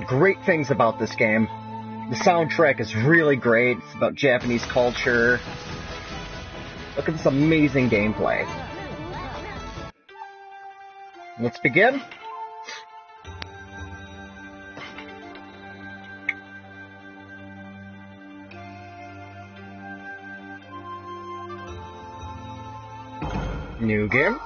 great things about this game. The soundtrack is really great. It's about Japanese culture. Look at this amazing gameplay. Let's begin. New game.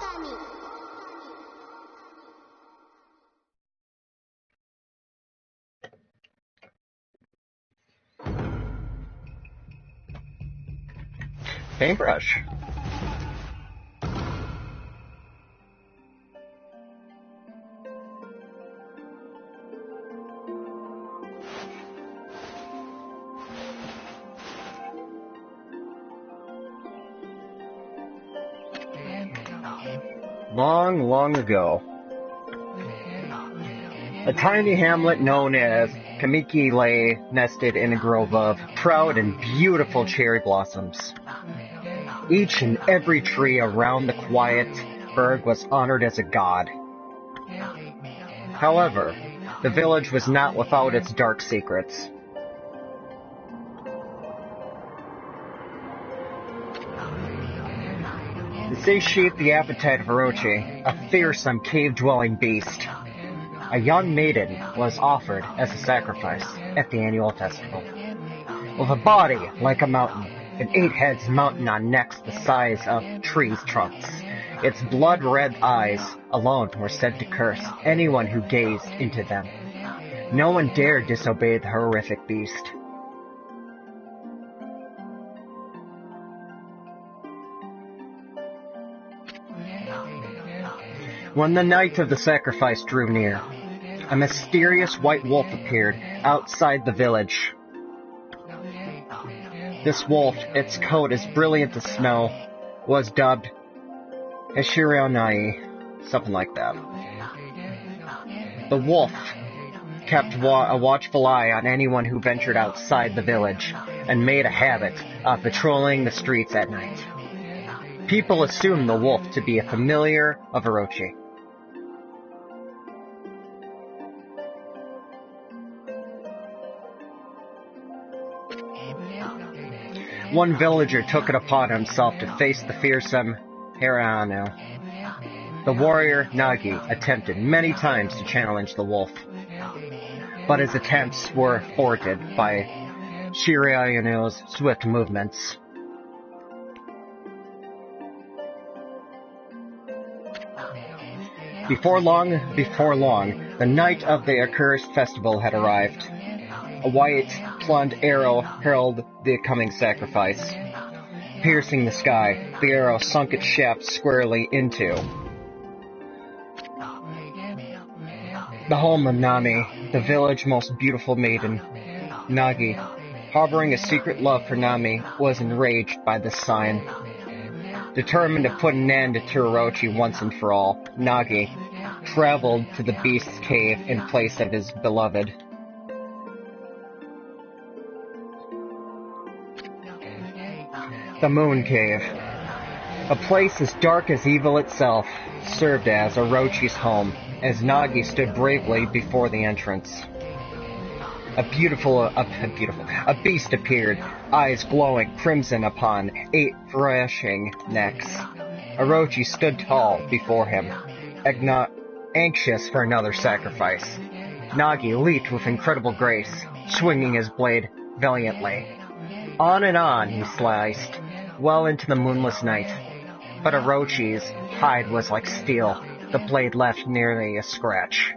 Paintbrush. Long, long ago, a tiny hamlet known as Kamiki lay nested in a grove of proud and beautiful cherry blossoms. Each and every tree around the quiet burg was honored as a god. However, the village was not without its dark secrets. To satiate the appetite of Orochi, a fearsome cave-dwelling beast, a young maiden was offered as a sacrifice at the annual festival. With a body like a mountain, an 8 heads mountain on necks the size of trees' trunks, its blood-red eyes alone were said to curse anyone who gazed into them. No one dared disobey the horrific beast. When the night of the sacrifice drew near, a mysterious white wolf appeared outside the village. This wolf, its coat as brilliant as snow, was dubbed Hashirionai, something like that. The wolf kept a watchful eye on anyone who ventured outside the village and made a habit of patrolling the streets at night. People assumed the wolf to be a familiar of Orochi. One villager took it upon himself to face the fearsome Hirano. The warrior Nagi attempted many times to challenge the wolf, but his attempts were thwarted by Shirayuno's swift movements. Before long, the night of the accursed festival had arrived. A white, plumed arrow heralded the coming sacrifice. Piercing the sky, the arrow sunk its shaft squarely into the home of Nami, the village's most beautiful maiden. Nagi, harboring a secret love for Nami, was enraged by this sign. Determined to put an end to Orochi once and for all, Nagi traveled to the beast's cave in place of his beloved. The Moon Cave, a place as dark as evil itself, served as Orochi's home, as Nagi stood bravely before the entrance. A beast appeared, eyes glowing crimson upon 8 thrashing necks. Orochi stood tall before him, anxious for another sacrifice. Nagi leaped with incredible grace, swinging his blade valiantly. On and on he sliced, well into the moonless night. But Orochi's hide was like steel. The blade left nearly a scratch.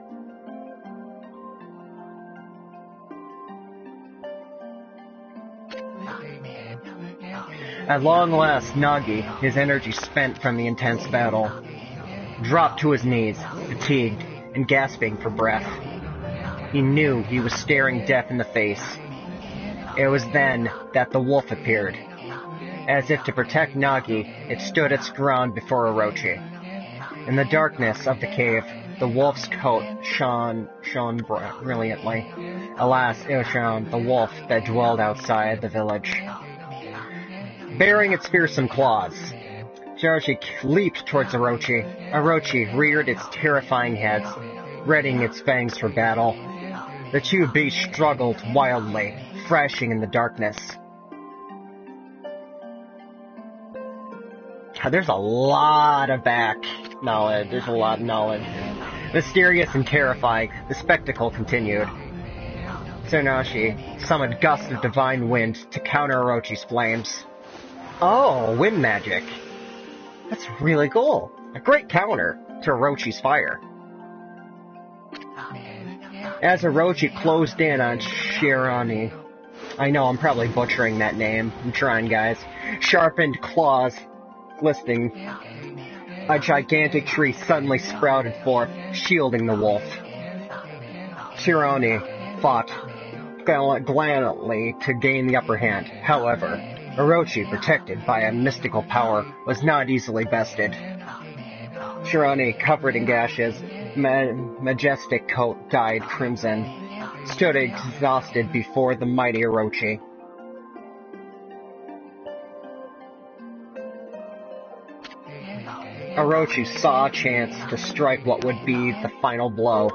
At long last, Nagi, his energy spent from the intense battle, dropped to his knees, fatigued and gasping for breath. He knew he was staring death in the face. It was then that the wolf appeared. As if to protect Nagi, it stood its ground before Orochi. In the darkness of the cave, the wolf's coat shone brilliantly. Alas, it shone the wolf that dwelled outside the village. Bearing its fearsome claws, Orochi leaped towards Orochi. Orochi reared its terrifying head, readying its fangs for battle. The two beasts struggled wildly, thrashing in the darkness. There's a lot of back knowledge. There's a lot of knowledge. Mysterious and terrifying, the spectacle continued. Tsunashi summoned gusts of divine wind to counter Orochi's flames. Oh, wind magic. That's really cool. A great counter to Orochi's fire. As Orochi closed in on Shirani, I know I'm probably butchering that name. I'm trying, guys. Sharpened claws glistening. A gigantic tree suddenly sprouted forth, shielding the wolf. Shirani fought gallantly to gain the upper hand. However, Orochi, protected by a mystical power, was not easily bested. Shirani, covered in gashes, majestic coat dyed crimson, stood exhausted before the mighty Orochi. Orochi saw a chance to strike what would be the final blow,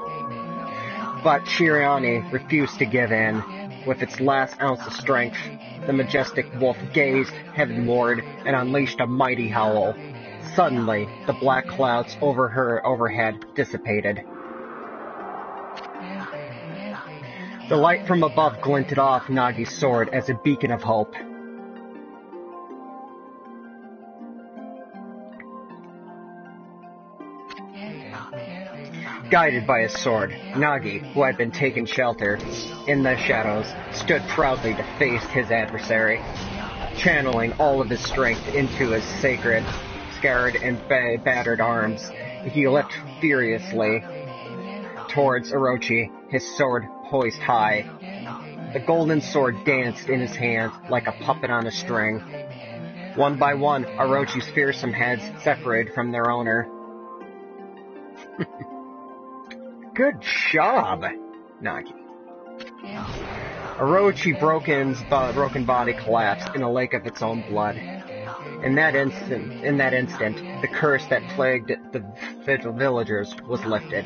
but Shirani refused to give in. With its last ounce of strength, the majestic wolf gazed heavenward and unleashed a mighty howl. Suddenly, the black clouds overhead dissipated. The light from above glinted off Nagi's sword as a beacon of hope. Guided by his sword, Nagi, who had been taking shelter in the shadows, stood proudly to face his adversary. Channeling all of his strength into his scarred and battered arms, he leapt furiously towards Orochi, his sword poised high. The golden sword danced in his hand like a puppet on a string. One by one, Orochi's fearsome heads separated from their owner. Good job, Nagi. Orochi's broken body collapsed in a lake of its own blood. In that instant, the curse that plagued the villagers was lifted.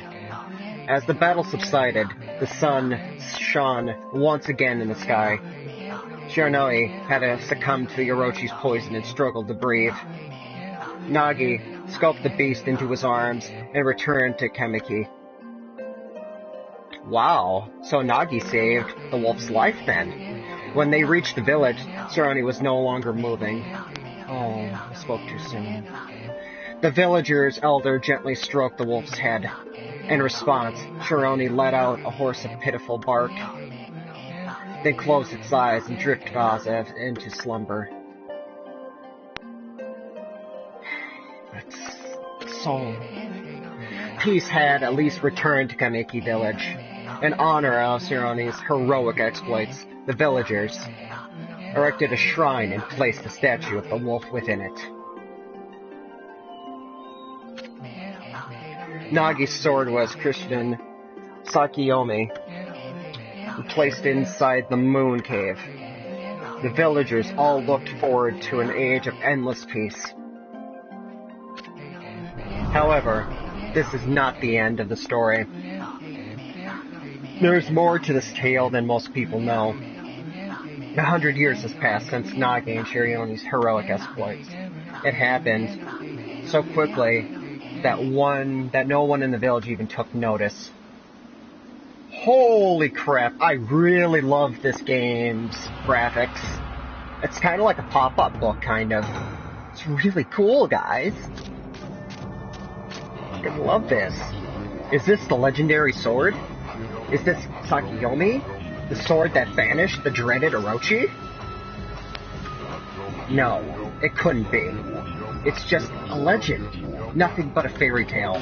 As the battle subsided, the sun shone once again in the sky. Shiranui had succumbed to Orochi's poison and struggled to breathe. Nagi sculpted the beast into his arms and returned to Kamiki. Wow, so Nagi saved the wolf's life then. When they reached the village, Shiranui was no longer moving. Oh, I spoke too soon. The villager's elder gently stroked the wolf's head. In response, Shiranui let out a hoarse and pitiful bark, then closed its eyes and drifted off into slumber. That's so... Peace had at least returned to Kamiki village. In honor of Shiranui heroic exploits, the villagers erected a shrine and placed a statue of the wolf within it. Nagi's sword was Christian Sakiyomi, placed inside the moon cave. The villagers all looked forward to an age of endless peace. However, this is not the end of the story. There's more to this tale than most people know. 100 years has passed since Nagi and Shirani's heroic exploits. It happened so quickly that no one in the village even took notice. Holy crap, I really love this game's graphics. It's kind of like a pop-up book, kind of. It's really cool, guys. I love this. Is this the legendary sword? Is this Sakiyomi? The sword that vanished the dreaded Orochi? No, it couldn't be. It's just a legend. Nothing but a fairy tale.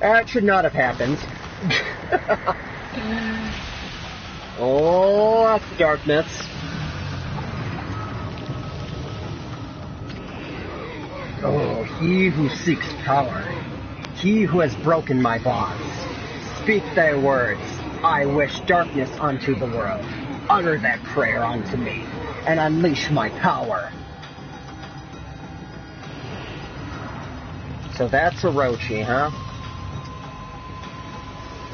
That should not have happened. Oh, that's darkness. Oh, he who seeks power, he who has broken my bonds. Speak thy words. I wish darkness unto the world. Utter that prayer unto me. and unleash my power. So that's Orochi, huh?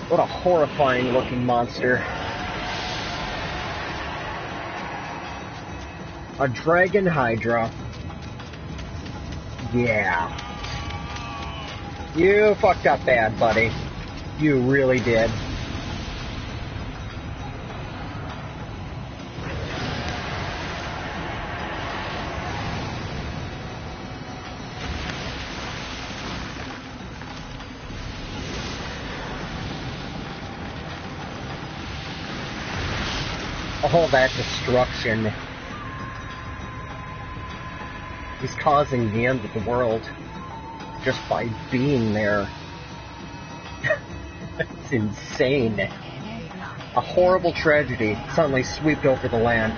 What a horrifying looking monster. A Dragon Hydra. Yeah. You fucked up bad, buddy. You really did. All that destruction. He's causing the end of the world just by being there. It's insane. A horrible tragedy suddenly swept over the land.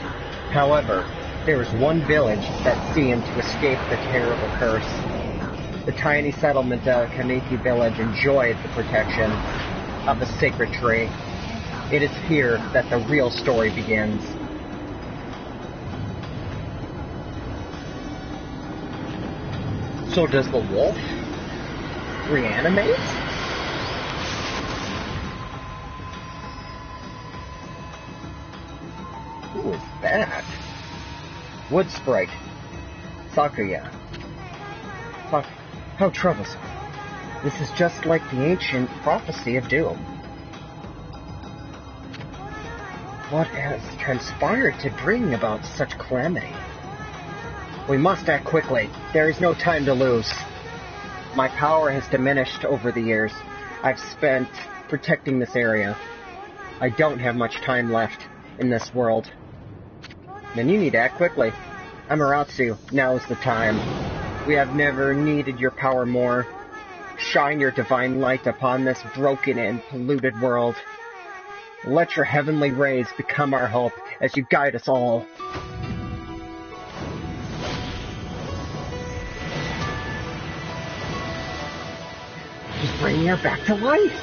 However, there was one village that seemed to escape the terrible curse. The tiny settlement of Kamiki village enjoyed the protection of the sacred tree. It is here that the real story begins. So does the wolf reanimate? Who is that? Wood Sprite. Sakuya. Fuck. How troublesome. This is just like the ancient prophecy of doom. What has transpired to bring about such calamity? We must act quickly. There is no time to lose. My power has diminished over the years I've spent protecting this area. I don't have much time left in this world. Then you need to act quickly. Amaterasu, now is the time. We have never needed your power more. Shine your divine light upon this broken and polluted world. Let your heavenly rays become our hope as you guide us all. Just bring her back to life.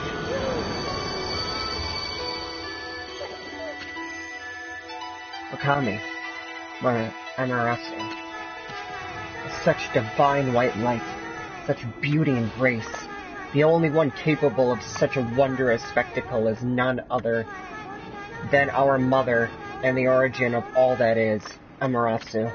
Okami, my Amaterasu. Such divine white light, such beauty and grace. The only one capable of such a wondrous spectacle is none other than our mother and the origin of all that is, Amaterasu.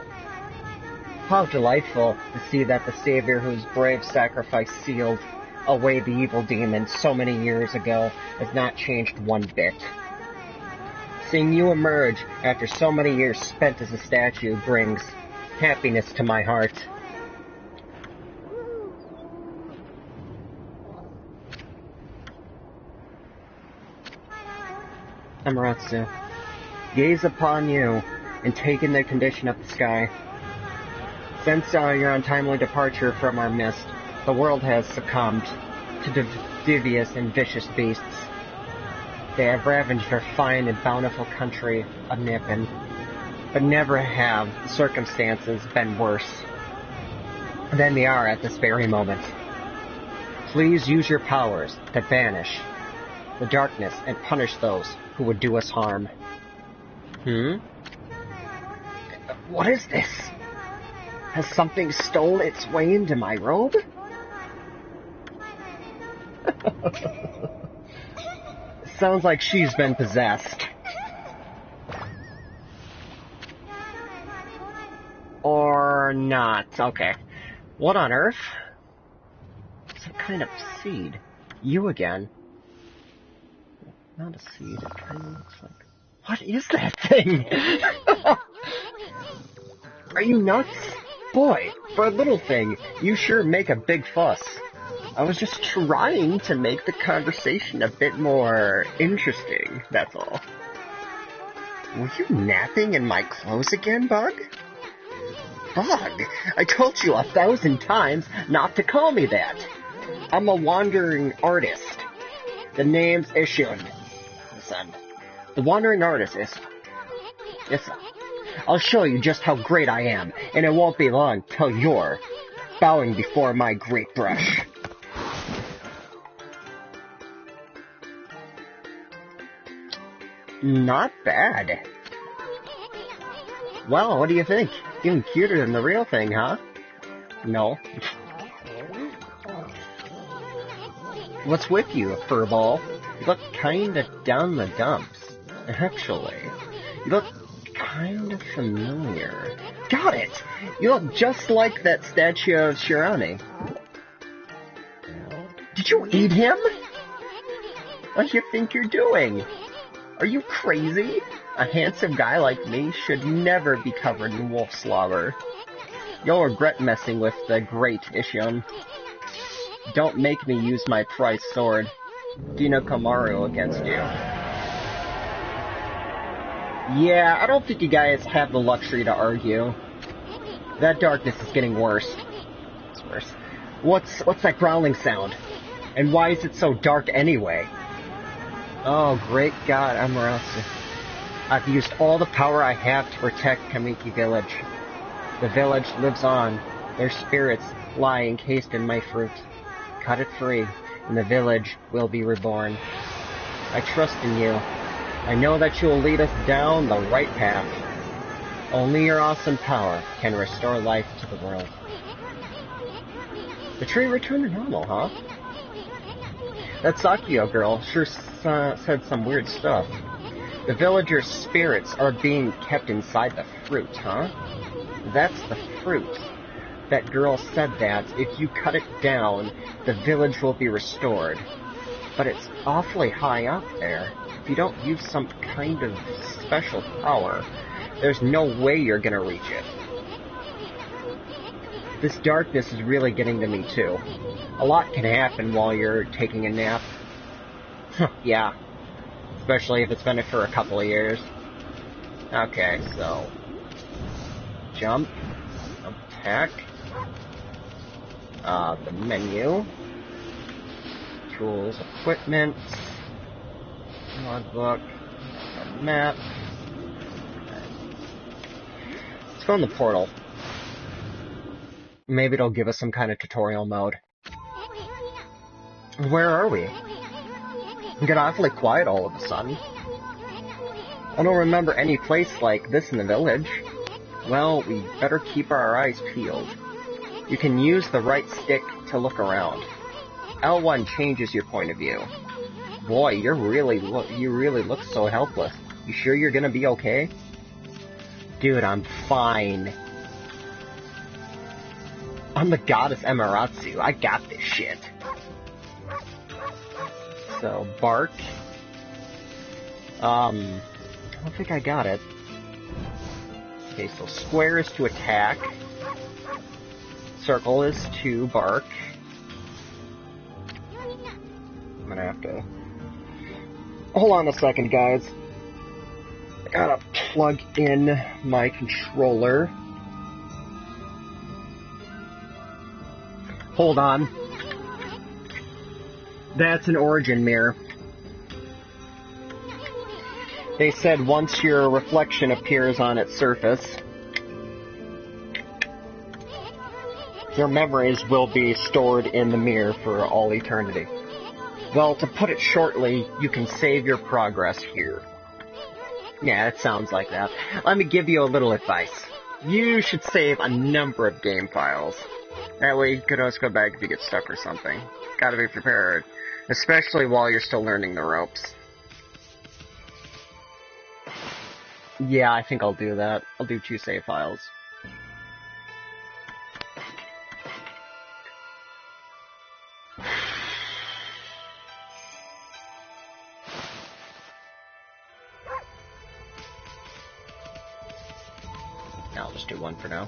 How delightful to see that the savior whose brave sacrifice sealed away the evil demon so many years ago has not changed one bit. Seeing you emerge after so many years spent as a statue brings happiness to my heart. Amaterasu, gaze upon you and take in the condition of the sky. Since your untimely departure from our midst, the world has succumbed to devious and vicious beasts. They have ravaged our fine and bountiful country of Nippon, but never have the circumstances been worse than they are at this very moment. Please use your powers to banish the darkness and punish those who would do us harm. What is this? Has something stolen its way into my robe? Sounds like she's been possessed. Or not. Okay. What on earth? Some kind of seed. You again. Not a seed. It kind of looks like... What is that thing? Are you nuts? Boy, for a little thing, you sure make a big fuss. I was just trying to make the conversation a bit more interesting, that's all. Were you napping in my clothes again, Bug? Bug, I told you 1,000 times not to call me that. I'm a wandering artist. The name's Ishun. Listen, the wandering artist is... Listen, I'll show you just how great I am, and it won't be long till you're bowing before my great brush. Not bad. Well, what do you think? Even cuter than the real thing, huh? No. What's with you, furball? You look kinda down the dumps. Actually, you look kinda familiar. Got it! You look just like that statue of Shirane. Did you eat him? What do you think you're doing? Are you crazy? A handsome guy like me should never be covered in wolf slobber. You'll regret messing with the great Isham. Don't make me use my prized sword, Dino Kamaru, against you. Yeah, I don't think you guys have the luxury to argue. That darkness is getting worse. It's worse. What's that growling sound? And why is it so dark anyway? Oh, great God, Amaterasu. I've used all the power I have to protect Kamiki Village. The village lives on. Their spirits lie encased in my fruit. Cut it free, and the village will be reborn. I trust in you. I know that you will lead us down the right path. Only your awesome power can restore life to the world. The tree returned to normal, huh? That Sakio girl sure said some weird stuff. The villagers' spirits are being kept inside the fruit, huh? That's the fruit. That girl said that if you cut it down, the village will be restored. But it's awfully high up there. If you don't use some kind of special power, there's no way you're gonna reach it. This darkness is really getting to me too. A lot can happen while you're taking a nap. Yeah. Especially if it's been for a couple of years. Okay, so... jump. Attack. The menu. Tools, equipment. Logbook. Map. Let's go in the portal. Maybe it'll give us some kind of tutorial mode. Where are we? We got awfully quiet all of a sudden. I don't remember any place like this in the village. Well, we better keep our eyes peeled. You can use the right stick to look around. L1 changes your point of view. Boy, you really look so helpless. You sure you're gonna be okay? Dude, I'm fine. I'm the goddess Amaterasu. I got this shit. So, bark. I don't think I got it. Okay, so square is to attack. Circle is to bark. I'm gonna have to... hold on a second, guys. I gotta plug in my controller. Hold on. That's an origin mirror. They said once your reflection appears on its surface, your memories will be stored in the mirror for all eternity. Well, to put it shortly, you can save your progress here. Yeah, it sounds like that. Let me give you a little advice. You should save a number of game files. That way you could always go back if you get stuck or something. Gotta be prepared. Especially while you're still learning the ropes. Yeah, I think I'll do that. I'll do 2 save files. I'll just do 1 for now.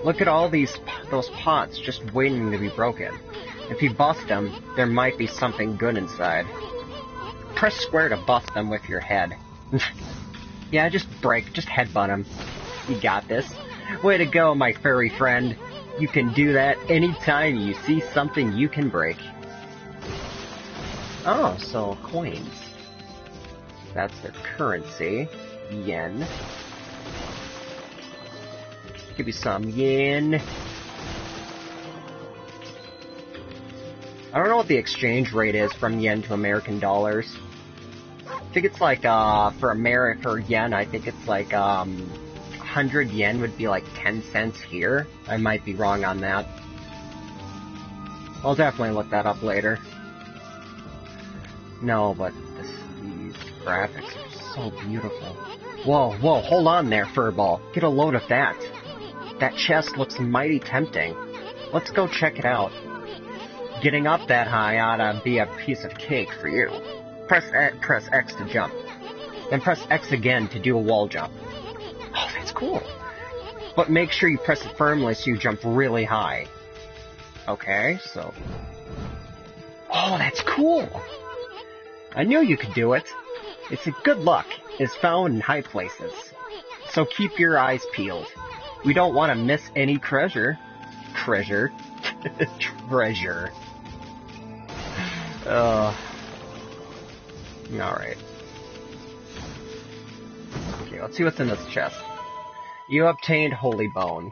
Look at all those pots just waiting to be broken. If you bust them, there might be something good inside. Press square to bust them with your head. Yeah, just headbutt them. You got this. Way to go, my furry friend. You can do that anytime you see something you can break. Oh, so coins. That's their currency. Yen. Give you some yen. I don't know what the exchange rate is from yen to American dollars. think it's like, for America or yen, I think it's like, 100 yen would be like 10 cents here. I might be wrong on that. I'll definitely look that up later. No, but these graphics are so beautiful. Whoa, whoa, hold on there, Furball. Get a load of that. That chest looks mighty tempting. Let's go check it out. Getting up that high ought to be a piece of cake for you. Press X to jump. Then press X again to do a wall jump. Oh, that's cool. But make sure you press it firmly so you jump really high. Okay, so... Oh, that's cool! I knew you could do it. It's a good luck is found in high places. So keep your eyes peeled. We don't want to miss any treasure. Treasure. Treasure. Alright. Okay, let's see what's in this chest. You obtained Holy Bone.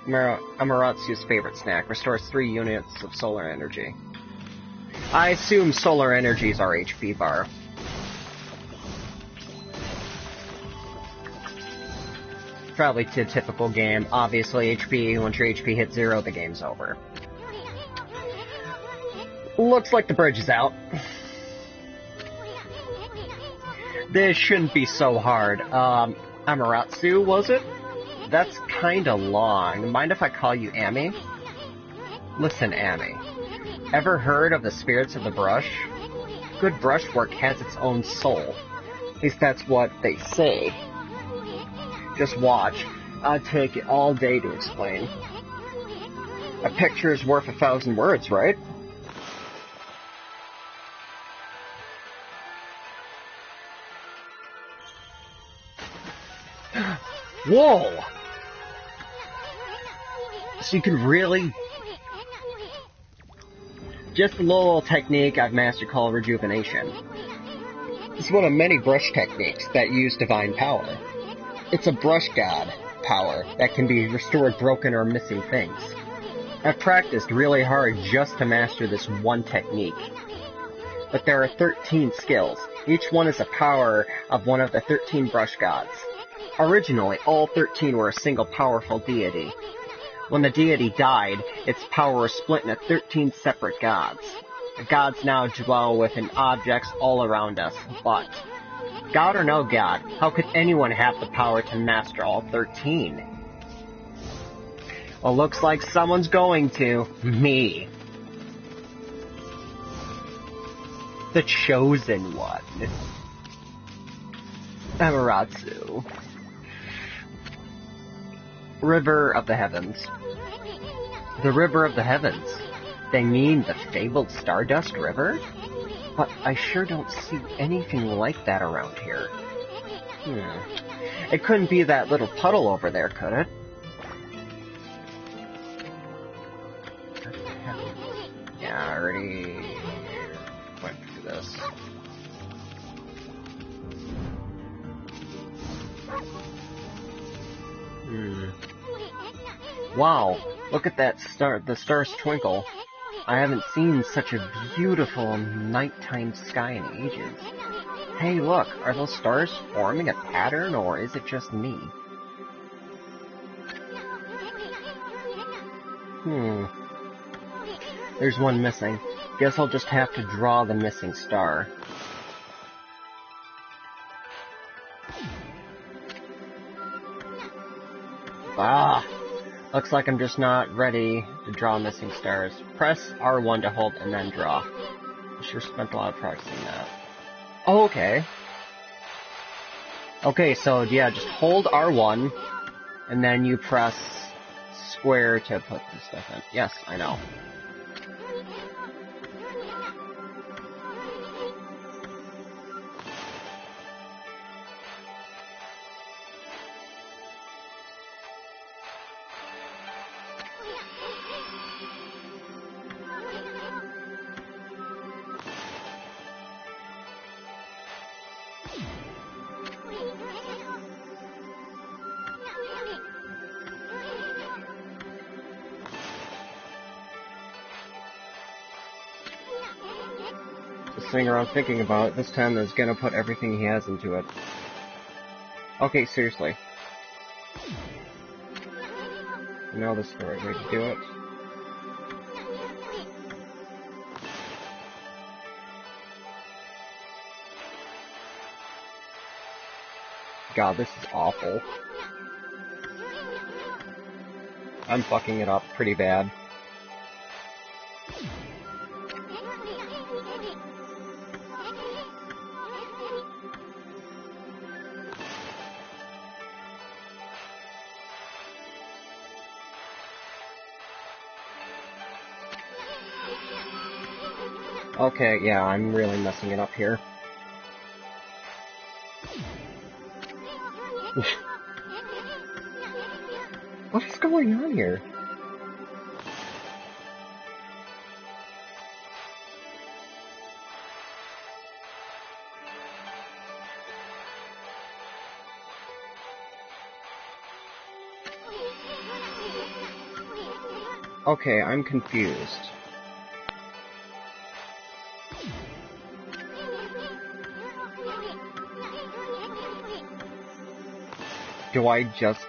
Amaratsu's favorite snack. Restores 3 units of solar energy. I assume solar energy is our HP bar. Probably a typical game. Obviously, HP, once your HP hits 0, the game's over. Looks like the bridge is out. This shouldn't be so hard. Amaterasu, was it? That's kinda long. Mind if I call you Amy? Listen, Amy. Ever heard of the spirits of the brush? Good brushwork has its own soul. At least that's what they say. Just watch. I'd take it all day to explain. A picture is worth 1,000 words, right? Whoa! So you can really... Just a little technique I've mastered called rejuvenation. It's one of many brush techniques that use divine power. It's a brush god power that can be restored broken or missing things. I've practiced really hard just to master this one technique. But there are 13 skills. Each one is a power of one of the 13 brush gods. Originally, all 13 were a single powerful deity. When the deity died, its power was split into 13 separate gods. The gods now dwell within objects all around us, but... God or no god, how could anyone have the power to master all 13? Well, looks like someone's going to. Me. The chosen one. Amaterasu. River of the Heavens. The River of the Heavens. They mean the fabled Stardust River? But I sure don't see anything like that around here. It couldn't be that little puddle over there, could it? Yeah, I already went through this. Wow, look at that star, the stars twinkle. I haven't seen such a beautiful nighttime sky in ages. Hey, look, are those stars forming a pattern, or is it just me? There's one missing. Guess I'll just have to draw the missing star. Looks like I'm just not ready to draw missing stars. Press R1 to hold and then draw. I sure spent a lot of practicing that. Oh, okay. Okay, so yeah, just hold R1 and then you press square to put this stuff in. Yes, I know. sitting around thinking about it. This time he's gonna put everything he has into it. Okay, seriously. I know this is the right way to do it. God, this is awful. I'm fucking it up pretty bad. Okay, yeah, I'm really messing it up here. What is going on here? Okay, I'm confused. Do I just...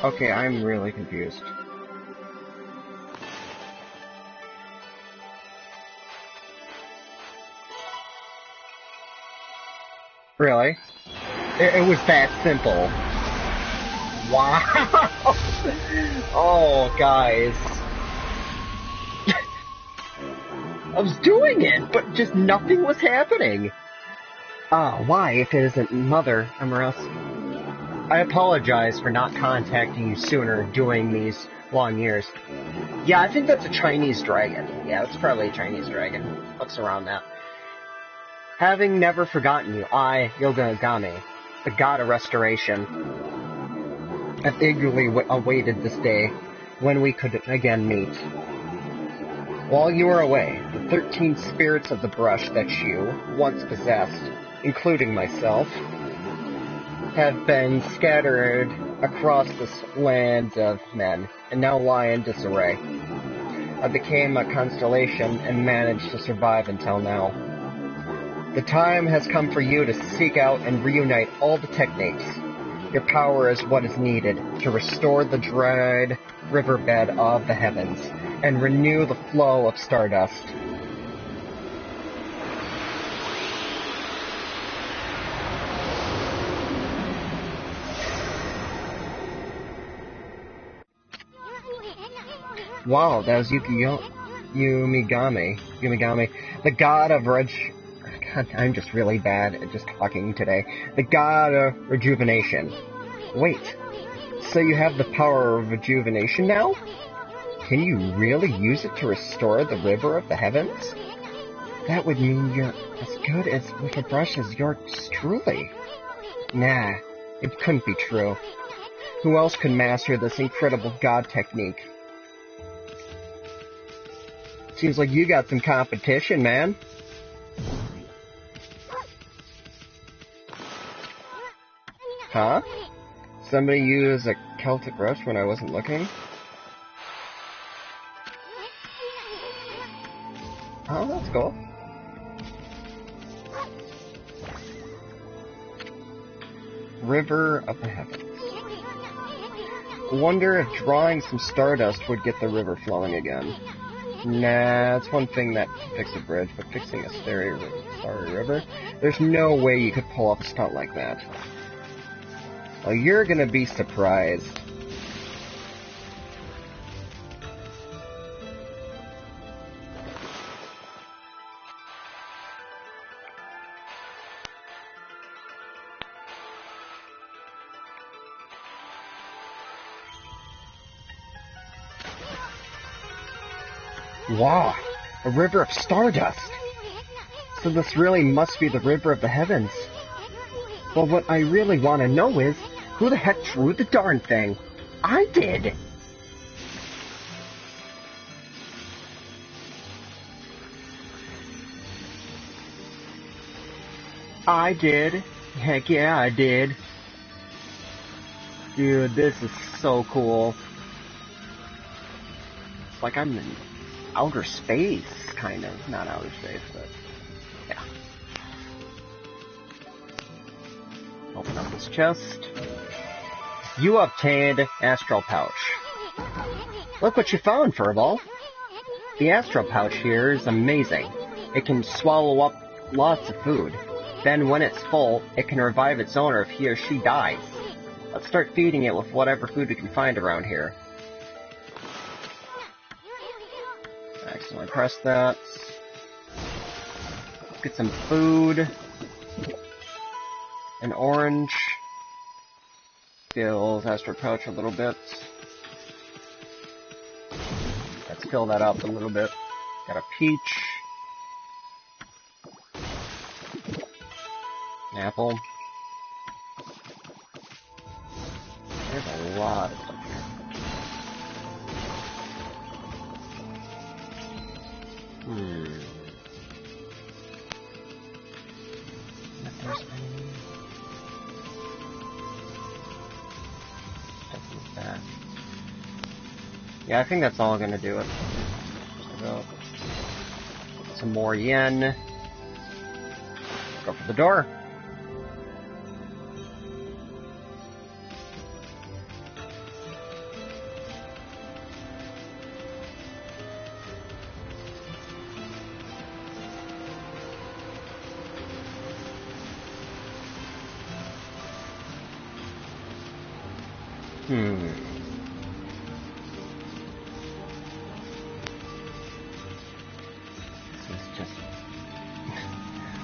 Okay, I'm really confused. Really? It was that simple. Wow! Oh, guys. I was doing it, but just nothing was happening. Why, if it isn't Mother Amaterasu? I apologize for not contacting you sooner during these long years. Yeah, I think that's a Chinese dragon. Yeah, it's probably a Chinese dragon. Looks around that. Having never forgotten you, I, Okami, the god of restoration, have eagerly awaited this day when we could again meet. While you were away, the 13 spirits of the brush that you once possessed, including myself, have been scattered across this land of men, and now lie in disarray. I became a constellation and managed to survive until now. The time has come for you to seek out and reunite all the techniques. Your power is what is needed to restore the dried riverbed of the heavens and renew the flow of stardust. Wow, that was Yumigami, the god of God, I'm just really bad at just talking today. The god of rejuvenation. Wait, so you have the power of rejuvenation now? Can you really use it to restore the river of the heavens? That would mean you're as good as with a brush as yours truly. Nah, it couldn't be true. Who else could master this incredible god technique? Seems like you got some competition, man. Huh? Somebody used a Celtic brush when I wasn't looking? Oh, that's cool. River of the Heavens. Wonder if drawing some stardust would get the river flowing again. Nah, it's one thing that can fix a bridge, but fixing a starry river? There's no way you could pull off a stunt like that. Well, you're gonna be surprised. Wow, a river of stardust. So this really must be the river of the heavens. Well, what I really want to know is, who the heck drew the darn thing? I did! I did. Heck yeah, I did. Dude, this is so cool. It's like I'm in outer space, kind of. Not outer space, but yeah. Open up this chest. You obtained Astral Pouch. Look what you found, Furball. The Astral Pouch here is amazing. It can swallow up lots of food. Then when it's full, it can revive its owner if he or she dies. Let's start feeding it with whatever food we can find around here. Accidentally press that. Let's get some food. An orange. Fills Astral Pouch a little bit. Let's fill that up a little bit. Got a peach. An apple. There's a lot of stuff here. If there's any stuff in the back. Yeah, I think that's all I'm gonna do it. So, some more yen. Go for the door.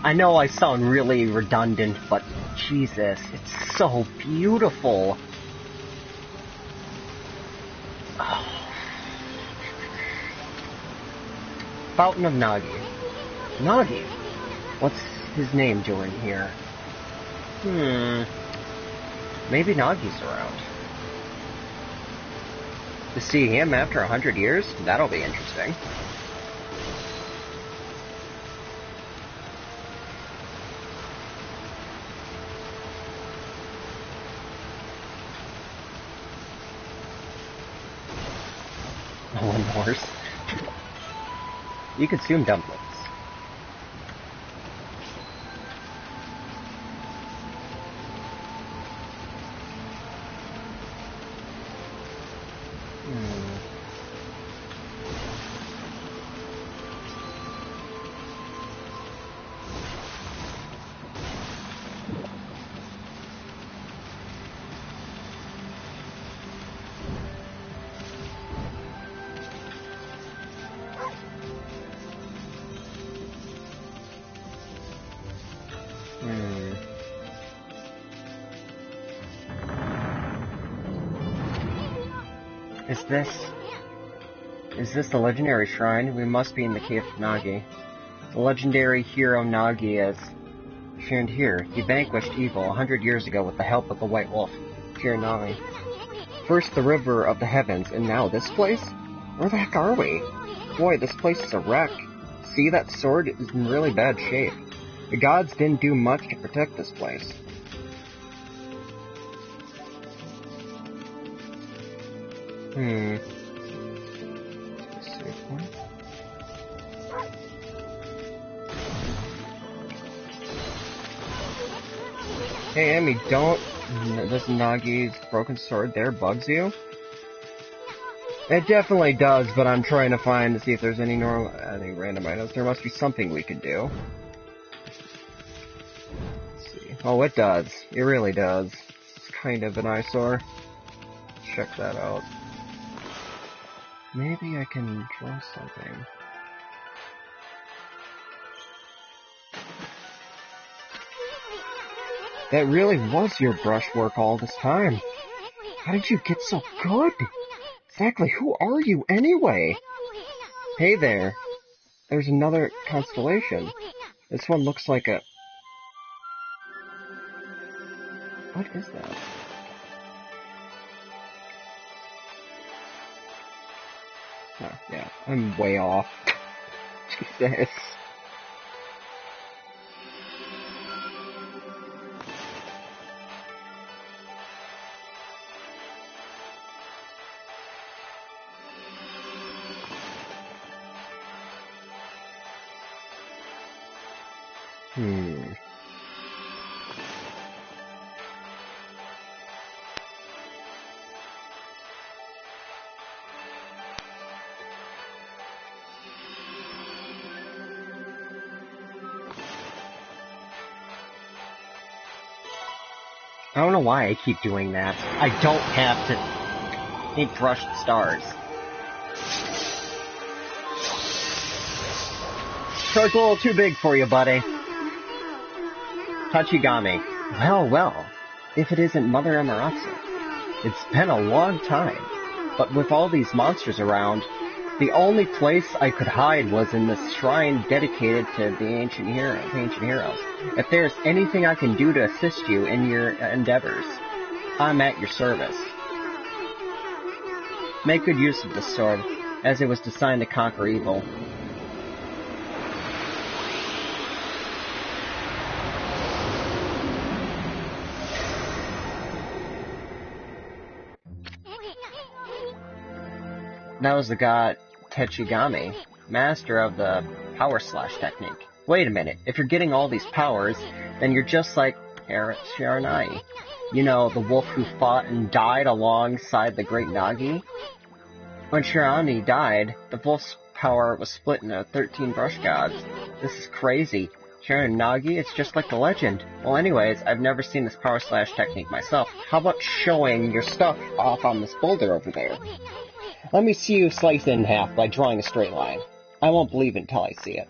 I know I sound really redundant, but Jesus, it's so beautiful. Oh. Fountain of Nagi. Nagi? What's his name doing here? Maybe Nagi's around. To see him after 100 years? That'll be interesting. One horse. You consume dumplings. Is this the legendary shrine? We must be in the cave of Nagi. The legendary hero Nagi is found here. He vanquished evil 100 years ago with the help of the White Wolf, Nagi. First the River of the Heavens, and now this place? Where the heck are we? Boy, this place is a wreck. See, that sword is in really bad shape. The gods didn't do much to protect this place. Save point. Hey, Amy, don't... This Nagi's broken sword there bugs you? It definitely does, but I'm trying to see if there's any random items. There must be something we could do. Let's see. Oh, it does. It really does. It's kind of an eyesore. Check that out. Maybe I can draw something. That really was your brushwork all this time. How did you get so good? Exactly, who are you anyway? Hey there. There's another constellation. This one looks like a... What is that? Oh, yeah, I'm way off. Jesus. I don't know why I keep doing that. I don't have to eat crushed stars. So it's a little too big for you, buddy. Tachigami. Well, if it isn't Mother Amaterasu. It's been a long time, but with all these monsters around, the only place I could hide was in this shrine dedicated to the ancient heroes. If there's anything I can do to assist you in your endeavors, I'm at your service. Make good use of this sword, as it was designed to conquer evil. That was the god Tachigami, master of the power slash technique. Wait a minute, if you're getting all these powers, then you're just like Shiranai. You know, the wolf who fought and died alongside the great Nagi? When Shiranai died, the wolf's power was split into 13 brush gods. This is crazy. Nagi, it's just like the legend. Well anyways, I've never seen this power slash technique myself. How about showing your stuff off on this boulder over there? Let me see you slice it in half by drawing a straight line. I won't believe it until I see it.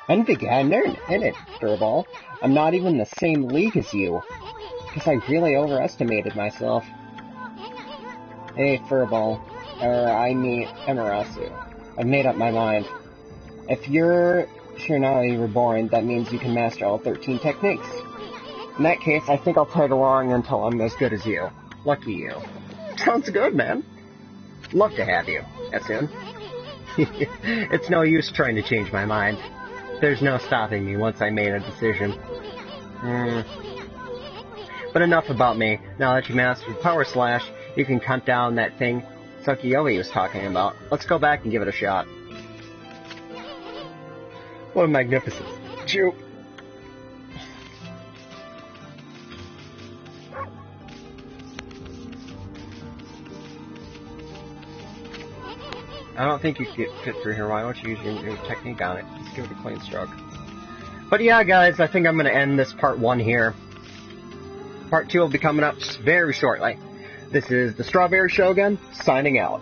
I didn't think you had in it, Furball. I'm not even in the same league as you. Guess I really overestimated myself. Hey, Furball. I mean, Amaterasu. I've made up my mind. If you're Shiranai Reborn, that means you can master all 13 techniques. In that case, I think I'll tag along until I'm as good as you. Lucky you. Sounds good, man. Love to have you. As soon. It's no use trying to change my mind. There's no stopping me once I made a decision. But enough about me. Now that you mastered Power Slash, you can cut down that thing Tsukiyomi was talking about. Let's go back and give it a shot. What a magnificent Jew. I don't think you can fit through here. Why don't you use your technique on it? Just give it a clean stroke. But yeah, guys, I think I'm going to end this part 1 here. Part 2 will be coming up very shortly. This is the Strawberry Shogun, signing out.